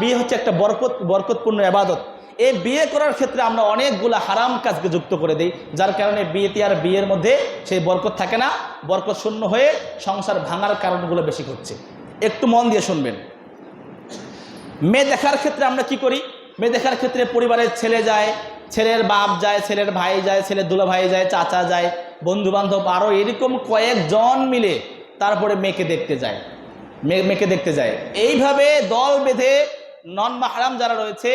বিয়ে হচ্ছে একটা বরকতপূর্ণ ইবাদত। এই বিয়ে করার ক্ষেত্রে আমরা অনেকগুলো হারাম কাজকে যুক্ত করে দিই, যার কারণে বিয়ের মধ্যে সেই বরকত থাকে না, বরকত শূন্য হয়ে সংসার ভাঙার কারণগুলো বেশি ঘটছে। একটু মন দিয়ে শুনবেন। মেয়ে দেখার ক্ষেত্রে আমরা কি করি? মেয়ে দেখার ক্ষেত্রে পরিবারের ছেলে যায়, ছেলের বাপ যায়, ছেলের ভাই যায়, ছেলের দুলা ভাই যায়, চাচা যায়, বন্ধু বান্ধব আরও এরকম কয়েকজন মিলে তারপরে মেয়েকে দেখতে যায়। মেয়েকে দেখতে যায় এইভাবে দল বেঁধে নন মাহরাম যারা রয়েছে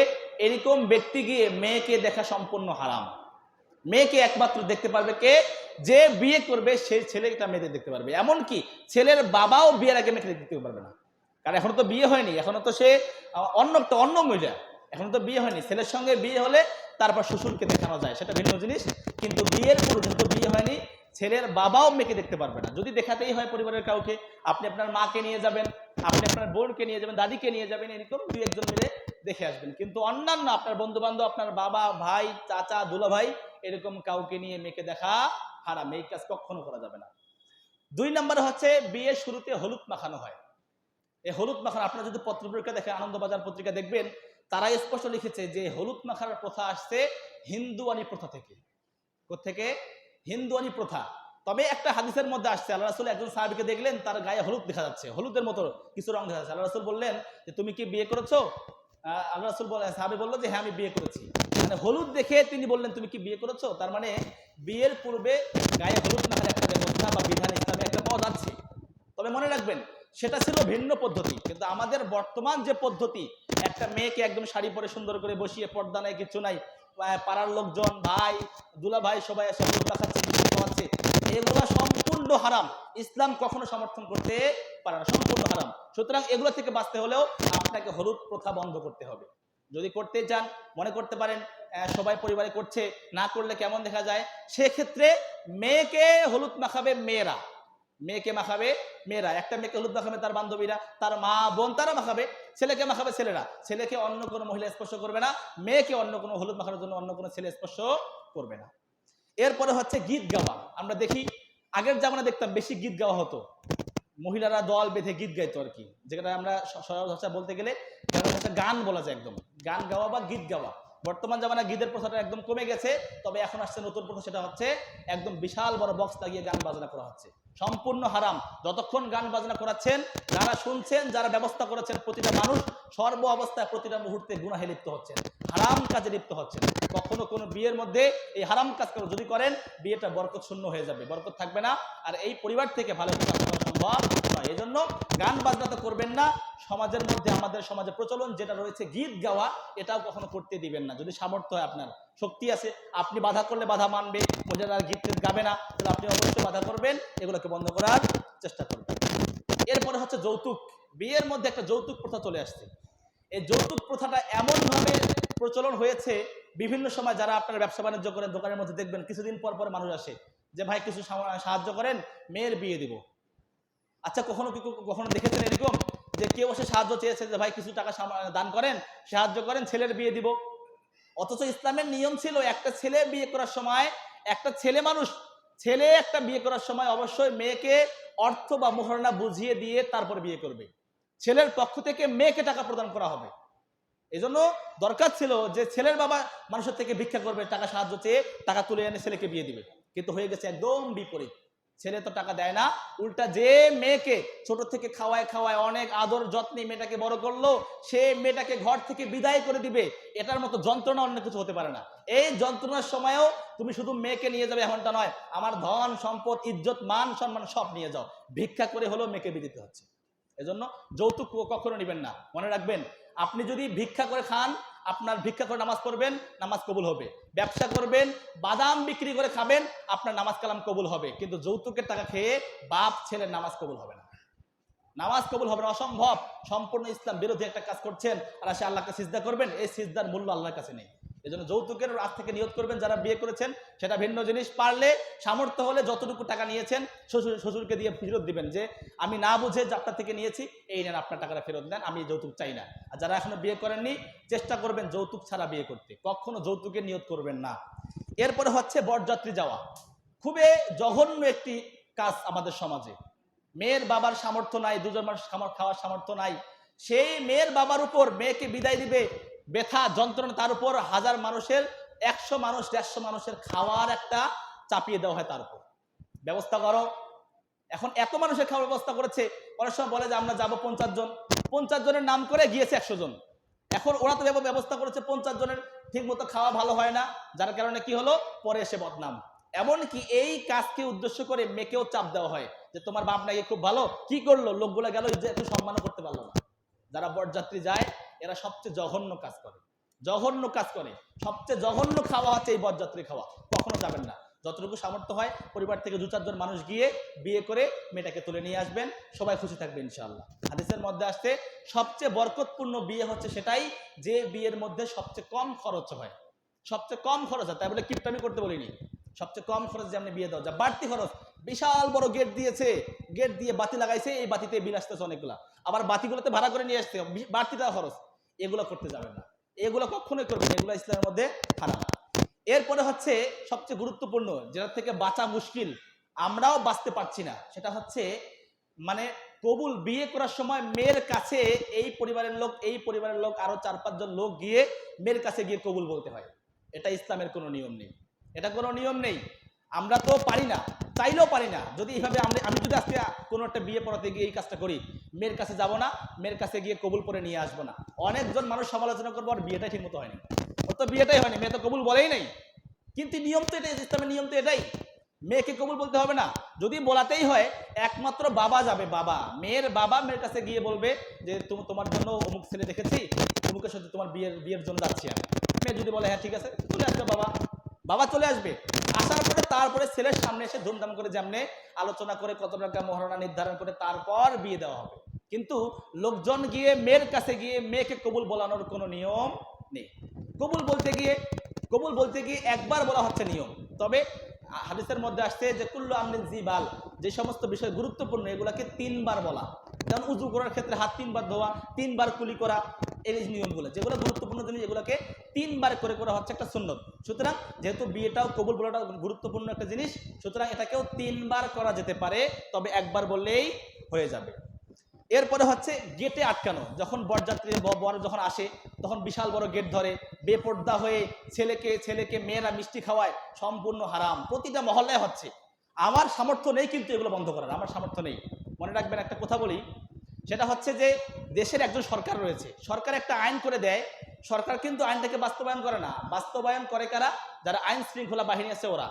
এরকম ব্যক্তি গিয়ে মেয়েকে দেখা সম্পূর্ণ হারাম। মেয়েকে একমাত্র দেখতে পারবে কে? যে বিয়ে করবে সেই ছেলেটা মেয়েদের দেখতে পারবে। এমনকি ছেলের বাবাও বিয়ের আগে মেয়েকে দেখতে পারবে না, কারণ এখনো তো বিয়ে হয়নি, এখনো তো সে অন্য মহিলা, এখনো তো বিয়ে হয়নি। ছেলের সঙ্গে বিয়ে হলে তারপর শ্বশুরকে দেখানো যায়, সেটা ভিন্ন জিনিস। কিন্তু বিয়ের পর যেহেতু বিয়ে হয়নি, ছেলের বাবাও মেয়েকে দেখতে পারবে না। যদি দেখাতেই হয় পরিবারের কাউকে, আপনি আপনার মাকে নিয়ে যাবেন, আপনি আপনার বোনকে নিয়ে যাবেন, দাদিকে নিয়ে যাবেন, এরকম দুই একজন মিলে দেখে আসবেন। কিন্তু অন্যান্য আপনার বন্ধু বান্ধব, আপনার বাবা, ভাই, চাচা, দুলা ভাই, এরকম কাউকে নিয়ে মেয়েকে দেখা হারাম। এই কাজ কখনো করা যাবে না। 2 নম্বরে হচ্ছে বিয়ের শুরুতে হলুদ মাখানো হয়। এই হলুদ মাখানো আপনারা যদি পত্রপত্রিকা দেখে, আনন্দবাজার পত্রিকা দেখবেন, তারা স্পষ্ট লিখেছে যে হলুদ মাখার প্রথা আসছে হিন্দুয়ানি প্রথা থেকে। কোত্থেকে? হিন্দুয়ানি প্রথা। তবে একটা হাদিসের মধ্যে আসছে, আল্লাহ রাসূল একজন সাহাবীকে দেখলেন, তার গায়ে হলুদ দেখা যাচ্ছে, হলুদের মতো কিছু রং দেখা যাচ্ছে। আল্লাহ রাসূল বললেন যে তুমি কি বিয়ে করেছো? আল্লাহ রাসূল বললেন, সাহাবী বলল যে হ্যাঁ আমি বিয়ে করেছি। মানে হলুদ দেখে তিনি বললেন তুমি কি বিয়ে করেছো? তার মানে বিয়ের পূর্বে গায়ে হলুদ মাখার একটা ব্যবস্থা বা বিধান ইসলামে একটা পাওয়া যাচ্ছে। তবে মনে রাখবেন সেটা ছিল ভিন্ন পদ্ধতি। কিন্তু আমাদের বর্তমান যে পদ্ধতি, একটা মেয়েকে একদম শাড়ি পরে সুন্দর করে বসিয়ে, পর্দা নাই কিছু নাই, পাড়ার লোকজন, ভাই, দুলা ভাই সবাই এসে হলুদ মাখাচ্ছে, খাওয়াচ্ছে, এগুলো সম্পূর্ণ হারাম। ইসলাম কখনো সমর্থন করতে পারে না, সম্পূর্ণ হারাম। সুতরাং এগুলো থেকে বাঁচতে হলেও আপনাকে হলুদ প্রথা বন্ধ করতে হবে। যদি করতে চান, মনে করতে পারেন সবাই পরিবারে করছে, না করলে কেমন দেখা যায়, সেক্ষেত্রে মেয়েকে হলুদ মাখাবে মেয়েরা, মেয়েকে মাখাবে মেয়েরা। একটা মেয়েকে হলুদ মাখাবে তার বান্ধবীরা, তার মা বোন, তারা মাখাবে। ছেলেকে মাখাবে ছেলেরা। ছেলেকে অন্য কোনো মহিলা স্পর্শ করবে না, মেয়েকে অন্য কোনো হলুদ মাখানোর জন্য অন্য কোনো ছেলে স্পর্শ করবে না। এরপরে হচ্ছে গীত গাওয়া। আমরা দেখি আগের জামানা দেখতাম বেশি গীত গাওয়া হতো, মহিলারা দল বেঁধে গীত গাইতো আর কি, যেটা আমরা সহজ ভাষা বলতে গেলে গান বলা যায়, একদম গান গাওয়া বা গীত গাওয়া। বর্তমান জামানা গীতের প্রথাটা একদম কমে গেছে, তবে এখন আসছে নতুন প্রথা, সেটা হচ্ছে একদম বিশাল বড় বক্স লাগিয়ে গান বাজনা করা হচ্ছে। সম্পূর্ণ হারাম। যতক্ষণ গান বাজনা করাচ্ছেন, যারা শুনছেন, যারা ব্যবস্থা করেছেন, প্রতিটা মানুষ সর্ব অবস্থায় প্রতিটা মুহূর্তে গুনাহে লিপ্ত হচ্ছেন, হারাম কাজে লিপ্ত হচ্ছেন। কখনো কোনো বিয়ের মধ্যে এই হারাম কাজ যদি করেন, বিয়েটা বরকত শূন্য হয়ে যাবে, বরকত থাকবে না, আর এই পরিবার থেকে ভালো কিছু আশা করা সম্ভব নয়। এই জন্য গান বাজনা তো করবেন না। সমাজের মধ্যে, আমাদের সমাজে প্রচলন যেটা রয়েছে গীত গাওয়া, এটাও কখনো করতে দিবেন না। যদি সামর্থ্য হয়, আপনার শক্তি আছে, আপনি বাধা করলে বাধা মানবে, মহিলারা গীত গাবে না, তাহলে আপনি অবশ্যই বাধা করবেন, এগুলোকে বন্ধ করার চেষ্টা করবেন। এরপরে হচ্ছে যৌতুক। বিয়ের মধ্যে একটা যৌতুক প্রথা চলে আসছে। এই যৌতুক প্রথাটা এমনভাবে প্রচলন হয়েছে, বিভিন্ন সময় যারা আপনারা ব্যবসা বাণিজ্য করেন, দোকানের মধ্যে দেখবেন কিছুদিন পর পর মানুষ আসে যে ভাই কিছু সাহায্য করেন, মেয়ের বিয়ে দিব। আচ্ছা, কখনো দেখেছেন এরকম যে কেউ এসে সাহায্য চেয়েছে যে ভাই কিছু টাকা দান করেন, সাহায্য করেন, ছেলের বিয়ে দিব? অথচ ইসলামের নিয়ম ছিল একটা ছেলে বিয়ে করার সময়, একটা ছেলে একটা বিয়ে করার সময় অবশ্যই মেয়েকে অর্থ বা মোহরানা বুঝিয়ে দিয়ে তারপর বিয়ে করবে। ছেলের পক্ষ থেকে মেয়েকে টাকা প্রদান করা হবে। এজন্য দরকার ছিল যে ছেলের বাবা মানুষের থেকে ভিক্ষা করবে, টাকা সাহায্য চেয়ে টাকা তুলে এনে ছেলেকে বিয়ে দিবে। কিন্তু হয়ে গেছে একদম বিপরীত। ছেলে তো টাকা দেয় না, উল্টা যে মেয়েকে ছোট থেকে খাওয়ায় অনেক আদর যত্নে মেয়েটাকে বড় করলো, সে মেয়েটাকে ঘর থেকে বিদায় করে দিবে। এটার মতো যন্ত্রণা অন্য কিছু হতে পারে না। এই যন্ত্রণার সময়ও তুমি শুধু মেয়েকে নিয়ে যাবে এমনটা নয়, আমার ধন সম্পদ, ইজ্জত, মান সম্মান সব নিয়ে যাও, ভিক্ষা করে হলেও মেয়েকে বিয়ে দিতে হচ্ছে। এজন্য যৌতুক কখনো নেবেন না। মনে রাখবেন, আপনি যদি ভিক্ষা করে খান, আপনার ভিক্ষা করে নামাজ পড়বেন, নামাজ কবুল হবে। ব্যবসা করবেন, বাদাম বিক্রি করে খাবেন, আপনার নামাজ কালাম কবুল হবে। কিন্তু যৌতুকের টাকা খেয়ে বাপ ছেলের নামাজ কবুল হবে না, নামাজ কবুল হবে না, অসম্ভব। সম্পূর্ণ ইসলাম বিরোধী একটা কাজ করছেন, আর সে আল্লাহকে সিজদা করবেন, এই সিজদার মূল্য আল্লাহর কাছে নেই। এজন্য যৌতুকের আজ থেকে নিয়ত করবেন, যারা বিয়ে করেছেন সেটা ভিন্ন জিনিস। পারলে সামর্থ্য হলে যতটুকু টাকা নিয়েছেন শ্বশুরকে দিয়ে ফেরত দিবেন, যে আমি না বুঝে আপনার থেকে নিয়েছি, এই নেন আপনার টাকাটা ফেরত দেন, আমি যৌতুক চাই না। আর যারা এখনো বিয়ে করেননি, চেষ্টা করবেন যৌতুক ছাড়া বিয়ে করতে, কখনো যৌতুকের নিয়ত করবেন না। এরপরে হচ্ছে বরযাত্রী যাওয়া। খুবই জঘন্য একটি কাজ আমাদের সমাজে। মেয়ের বাবার সামর্থ্য নাই, দুজন মানুষ খাওয়ার সামর্থ্য নাই, সেই মেয়ের বাবার উপর মেয়েকে বিদায় দিবে, ব্যথা যন্ত্রণা, তার উপর 1000 মানুষের 100 মানুষ 150 মানুষের খাওয়ার একটা চাপিয়ে দেওয়া হয় তার উপর। ব্যবস্থা করো। এখন এত মানুষের খাওয়ার ব্যবস্থা করেছে, অনেক সময় বলে যে আমরা যাবো 50 জন, 50 জনের নাম করে গিয়েছে 100 জন। এখন ওরা তো ব্যবস্থা করেছে 50 জনের, ঠিক মতো খাওয়া ভালো হয় না, যার কারণে কি হলো, পরে এসে বদনাম। এমনকি এই কাজকে উদ্দেশ্য করে মেয়েকেও চাপ দেওয়া হয় যে তোমার বাপ নাকি খুব ভালো, কি করলো, লোকগুলা গেল একটু সম্মানও করতে পারলো না। যারা বরযাত্রী যায় এরা সবচেয়ে জঘন্য কাজ করে, জঘন্য কাজ করে। সবচেয়ে জঘন্য খাওয়া হচ্ছে এই বরযাত্রী খাওয়া। কখনো যাবেন না। যতটুকু সামর্থ্য হয় পরিবার থেকে 2-4 জন মানুষ গিয়ে বিয়ে করে মেয়েটাকে তুলে নিয়ে আসবেন, সবাই খুশি থাকবে ইনশাআল্লাহ। হাদিসের মধ্যে আসছে সবচেয়ে বরকতপূর্ণ বিয়ে হচ্ছে সেটাই যে বিয়ের মধ্যে সবচেয়ে কম খরচ হয়, সবচেয়ে কম খরচ হয়। তাই বলে কিপটামি করতে বলিনি, সবচেয়ে কম খরচ যে আপনি বিয়ে দাও। যা বাড়তি খরচ, বিশাল বড় গেট দিয়েছে, গেট দিয়ে বাতি লাগাইছে, এই বাতিতে বিল আসতেছে অনেকগুলা, আবার বাতিগুলোতে ভাড়া করে নিয়ে আসতে বাড়তি টাকা খরচ, এগুলো করতে যাবেন না, এগুলো কখনোই করবেন, এগুলো ইসলামের মধ্যে হারাম। এরপরে হচ্ছে সবচেয়ে গুরুত্বপূর্ণ, যেটা থেকে বাঁচা মুশকিল, আমরাও বাঁচতে পারছি না, সেটা হচ্ছে মানে কবুল বিয়ে করার সময় মেয়ের কাছে এই পরিবারের লোক, এই পরিবারের লোক, আরো 4-5 জন লোক গিয়ে মেয়ের কাছে গিয়ে কবুল বলতে হয়। এটা ইসলামের কোনো নিয়ম নেই, এটা কোনো নিয়ম নেই। আমরা তো পারি না, চাইলেও পারি না। যদি এইভাবে আমি যদি আজকে কোনো একটা বিয়ে পড়াতে গিয়ে এই কাজটা করি, মেয়ের কাছে যাব না, মেয়ের কাছে গিয়ে কবুল করে নিয়ে আসবো না, অনেকজন মানুষ সমালোচনা করবো আর বিয়েটাই ঠিক মতো হয়নি, ও তো বিয়েটাই হয়নি, মেয়ে তো কবুল বলেই নাই। কিন্তু নিয়ম তো এটাই, ইসলামের নিয়ম তো এটাই, মেয়েকে কবুল বলতে হবে না। যদি বলাতেই হয় একমাত্র বাবা যাবে, বাবা, মেয়ের বাবা মেয়ের কাছে গিয়ে বলবে যে তোমার জন্য অমুক ছেলে দেখেছি, অমুকের সাথে তোমার বিয়ের জন্য যাচ্ছি আমি। মেয়ে যদি বলে হ্যাঁ ঠিক আছে, চলে আসবে বাবা, বাবা চলে আসবে। আসার পরে তারপরে ছেলের সামনে এসে ধুমধাম করে যেমনে আলোচনা করে কত টাকা মহারণা নির্ধারণ করে তারপর বিয়ে দেওয়া হবে। কিন্তু লোকজন গিয়ে মেয়ের কাছে গিয়ে মেয়েকে কবুল বলানোর কোনো নিয়ম নেই। কবুল বলতে গিয়ে একবার বলা হচ্ছে নিয়ম। তবে হাদিসের মধ্যে আসছে যে কুল্লু আমরিন জিবাল, যে সমস্ত বিষয় গুরুত্বপূর্ণ এগুলাকে 3 বার বলা, যেমন উযু করার ক্ষেত্রে হাত 3 বার ধোয়া, 3 বার কুলি করা, এই নিয়মগুলো যেগুলো গুরুত্বপূর্ণ জিনিস, এগুলোকে 3 বার করে করা হচ্ছে একটা সুন্নত। সুতরাং যেহেতু বিয়েটাও কবুল বলাটা গুরুত্বপূর্ণ একটা জিনিস, সুতরাং এটাকেও 3 বার করা যেতে পারে, তবে একবার বললেই হয়ে যাবে। এরপরে হচ্ছে গেটে আটকানো, যখন বরযাত্রী বর যখন আসে তখন বিশাল বড় গেট ধরে বেপর্দা হয়ে ছেলেকে মেয়েরা মিষ্টি খাওয়ায়, সম্পূর্ণ হারাম, প্রতিটা মহল্লায় হচ্ছে। আমার সামর্থ্য নেই কিন্তু এগুলো বন্ধ করার, আমার সামর্থ্য নেই। মনে রাখবেন একটা কথা বলি, সেটা হচ্ছে যে দেশের একজন সরকার রয়েছে, সরকার একটা আইন করে দেয়, সরকার কিন্তু আইনটাকে বাস্তবায়ন করে না, বাস্তবায়ন করে কারা, যারা আইন শৃঙ্খলা বাহিনী আছে ওরা।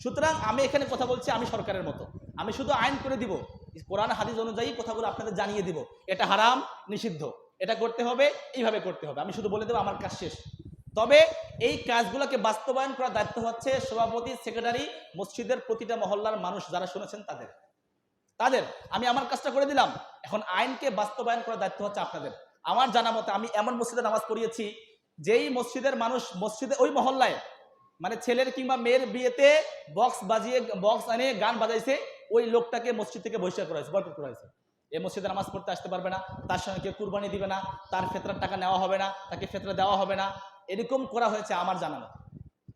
সুতরাং আমি এখানে কথা বলছি, আমি সরকারের মতো, আমি শুধু আইন করে দিব, কোরআন হাদিস অনুযায়ী কথাগুলো আপনাদের জানিয়ে দিব, এটা হারাম নিষিদ্ধ, এটা করতে হবে, এইভাবে করতে হবে, আমি শুধু বলে দেবো, আমার কাজ শেষ। তবে এই কাজগুলোকে বাস্তবায়ন করার দায়িত্ব হচ্ছে সভাপতি, সেক্রেটারি, মসজিদের প্রতিটা মহল্লার মানুষ যারা শুনেছেন তাদের। আমি আমার কাজটা করে দিলাম, এখন আইনকে বাস্তবায়ন করার দায়িত্ব হচ্ছে আপনাদের। আমার জানা মতে আমি এমন মসজিদে নামাজ পড়িয়েছি, যেই মসজিদের মানুষ, মসজিদে ওই মহল্লায় মানে ছেলের কিংবা মেয়ের বিয়েতে বক্স আনে গান বাজাইছে, ওই লোকটাকে মসজিদ থেকে বহিষ্কার করা হয়েছে, বয়কট করা হয়েছে। এই মসজিদে নামাজ পড়তে আসতে পারবে না, তার সঙ্গে কেউ কুরবানি দিবে না, তার ফেতরার টাকা নেওয়া হবে না, তাকে ফেতরা দেওয়া হবে না, এরকম করা হয়েছে আমার জানানো।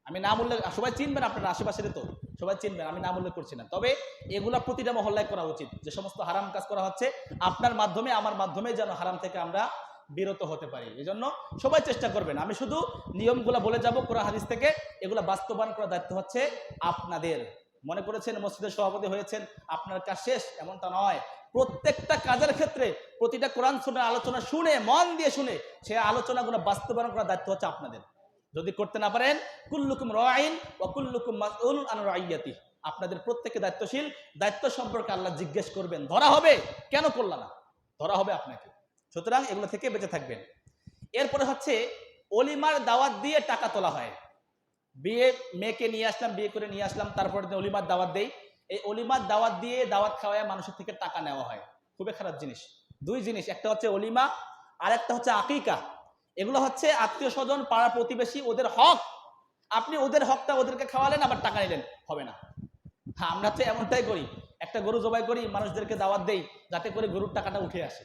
আমি নাম উল্লেখ, সবাই চিনবেন, আপনারা আশেপাশের তো সবাই চিনবেন, আমি নাম উল্লেখ করছি না। তবে এগুলা প্রতিটা মহল্লায় করা উচিত। যে সমস্ত হারাম কাজ করা হচ্ছে আপনার মাধ্যমে, আমার মাধ্যমে, যেন হারাম থেকে আমরা বিরত হতে পারি। এই জন্য সবাই চেষ্টা করবেন। আমি শুধু নিয়মগুলো বলে যাব কোরআন হাদিস থেকে, এগুলো বাস্তবায়ন করার দায়িত্ব হচ্ছে আপনাদের। মনে করেছেন মসজিদের সভাপতি হয়েছেন, আপনার কাজ শেষ, এমনটা নয়। প্রত্যেকটা কাজের ক্ষেত্রে প্রতিটা কোরআন সুন্নাহর আলোচনা শুনে, মন দিয়ে শুনে, সে আলোচনাগুলো বাস্তবায়ন করার দায়িত্ব হচ্ছে আপনাদের। যদি করতে না পারেন, কুল্লুকুম রাঈন ওয়া কুল্লুকুম মাসউলুন আন রাইয়াতিহি, আপনাদের প্রত্যেকে দায়িত্বশীল, দায়িত্ব সম্পর্কে আল্লাহ জিজ্ঞেস করবেন, ধরা হবে, কেন করলা না, ধরা হবে আপনাকে। সুতরাং এগুলো থেকে বেঁচে থাকবেন। এরপরে হচ্ছে অলিমার দাওয়াত দিয়ে টাকা তোলা হয়। মেয়েকে নিয়ে আসলাম, বিয়ে করে নিয়ে আসলাম, তারপরে অলিমার দাওয়াত দেই, এই অলিমার দাওয়াত দিয়ে দাওয়াত খাওয়ায় মানুষের থেকে টাকা নেওয়া হয়, খুবই খারাপ জিনিস। 2 জিনিস, একটা হচ্ছে অলিমা, আর একটা হচ্ছে আকিকা। এগুলো হচ্ছে আত্মীয় স্বজন, পাড়া প্রতিবেশী, ওদের হক। আপনি ওদের হকটা ওদেরকে খাওয়ালেন, আবার টাকা নিলেন, হবে না। হ্যাঁ, আমরা তো এমনটাই করি, একটা গরু জবাই করি, মানুষদেরকে দাওয়াত দেই, যাতে করে গরুর টাকাটা উঠে আসে।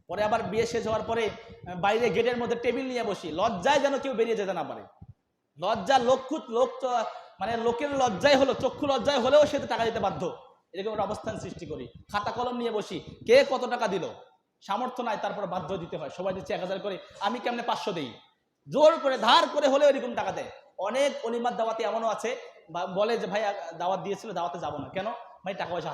পরে আবার বিয়ে শেষ হওয়ার পরে বাইরে গেটের মধ্যে টেবিল নিয়ে বসি, লজ্জায় যেন কেউ বেরিয়ে যেতে না পারে। লজ্জা, মানে লোকের লজ্জায় হলো, চক্ষু লজ্জায় হলেও সে টাকা দিতে বাধ্য, এরকম একটা অবস্থান সৃষ্টি করি। খাতা কলম নিয়ে বসি, কে কত টাকা দিল, সামর্থ্য নাই, তারপর বাধ্য দিতে হয়। সবাই দিচ্ছে 1000 করে, আমি কেমনে 500 দেই, জোর করে ধার করে হলেও এরকম টাকা দেয়। অনেক অলিমার দাওয়াতে এমনও আছে বলে যে ভাই দাওয়াত দিয়েছিল, দাওয়াতে যাবো না, কেন ভাই টাকা পয়সা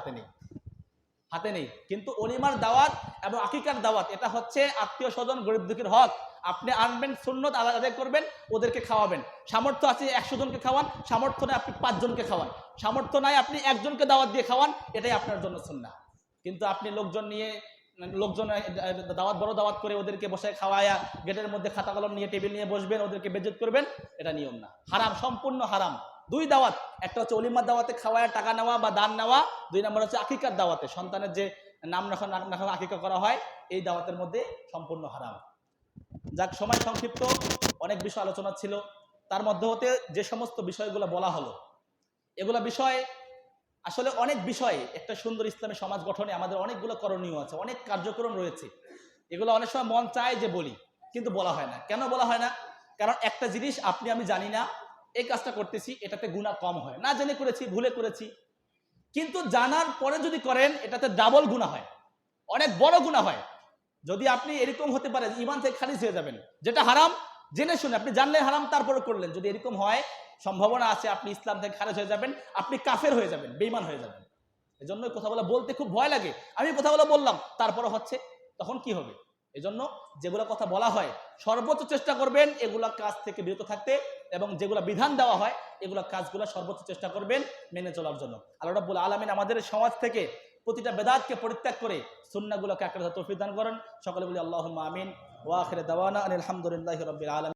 হাতে নেই। কিন্তু অলিমার দাওয়াত এবং আকিকার দাওয়াত এটা হচ্ছে আত্মীয় স্বজন গরিব দুঃখীর হক। আপনি আনবেন, সুন্নত আদায় করবেন, ওদেরকে খাওয়াবেন। সামর্থ্য আছে 100 জনকে খাওয়ান, সামর্থ্য নাই আপনি 5 জনকে খাওয়ান, সামর্থ্য নাই আপনি একজনকে দাওয়াত দিয়ে খাওয়ান, এটাই আপনার জন্য সুন্নাহ। কিন্তু আপনি লোকজন দাওয়াত, বড় দাওয়াত করে ওদেরকে বসায় খাওয়ায়া গেটের মধ্যে খাতা কলম নিয়ে টেবিল নিয়ে বসবেন, ওদেরকে বেজ্জত করবেন, এটা নিয়ম না, হারাম, সম্পূর্ণ হারাম। 2 দাওয়াত, একটা হচ্ছে অলিমার দাওয়াতে খাওয়ায়া টাকা নেওয়া বা দান নেওয়া, 2 নম্বর হচ্ছে আকিকার দাওয়াতে সন্তানের যে নাম রাখা আকিকা করা হয়, এই দাওয়াতের মধ্যে সম্পূর্ণ হারাম। যাক, সময় সংক্ষিপ্ত, অনেক বিষয় আলোচনা ছিল, তার মধ্যে হতে যে সমস্ত বিষয়গুলো বলা হলো, এগুলো বিষয় আসলে অনেক বিষয়। একটা সুন্দর ইসলামী সমাজ গঠনে আমাদের অনেকগুলো করণীয় আছে, অনেক কার্যক্রম রয়েছে। এগুলো অনেক সময় মন চায় যে বলি, কিন্তু বলা হয় না। কেন বলা হয় না? কারণ একটা জিনিস আপনি আমি জানি না, এই কাজটা করতেছি, এটাতে গুনাহ কম হয়, না জেনে করেছি, ভুলে করেছি। কিন্তু জানার পরে যদি করেন, এটাতে ডাবল গুনাহ হয়, অনেক বড় গুনাহ হয়। যদি আপনি এরকম হতে পারে ঈমান থেকে খারিজ হয়ে যাবেন, যেটা হারাম জেনে শুনে আপনি জানলে হারাম তারপরে করলেন, যদি এরকম হয় সম্ভাবনা আছে আপনি ইসলাম থেকে খারিজ হয়ে যাবেন, আপনি কাফের হয়ে যাবেন, বেঈমান হয়ে যাবেন। এজন্য কথাগুলো বলতে খুব ভয় লাগে। আমি কথাগুলো বললাম, তারপরে হচ্ছে, তখন কি হবে? এজন্য যেগুলো কথা বলা হয় সর্বোচ্চ চেষ্টা করবেন এগুলা কাজ থেকে বিরত থাকতে, এবং যেগুলো বিধান দেওয়া হয় এগুলা কাজগুলো সর্বোচ্চ চেষ্টা করবেন মেনে চলার জন্য। আল্লাহ রাব্বুল আলামিন আমাদের সমাজ থেকে প্রতিটা বেদাতকে পরিত্যাগ করে সুন্নাহগুলোকে আঁকড়ে ধরার তৌফিক দান করেন। সকলে বলি আল্লাহুম্মা আমিন। ওয়া আখিরু দাওয়ানা আলহামদুলিল্লাহি রাব্বিল আলামিন।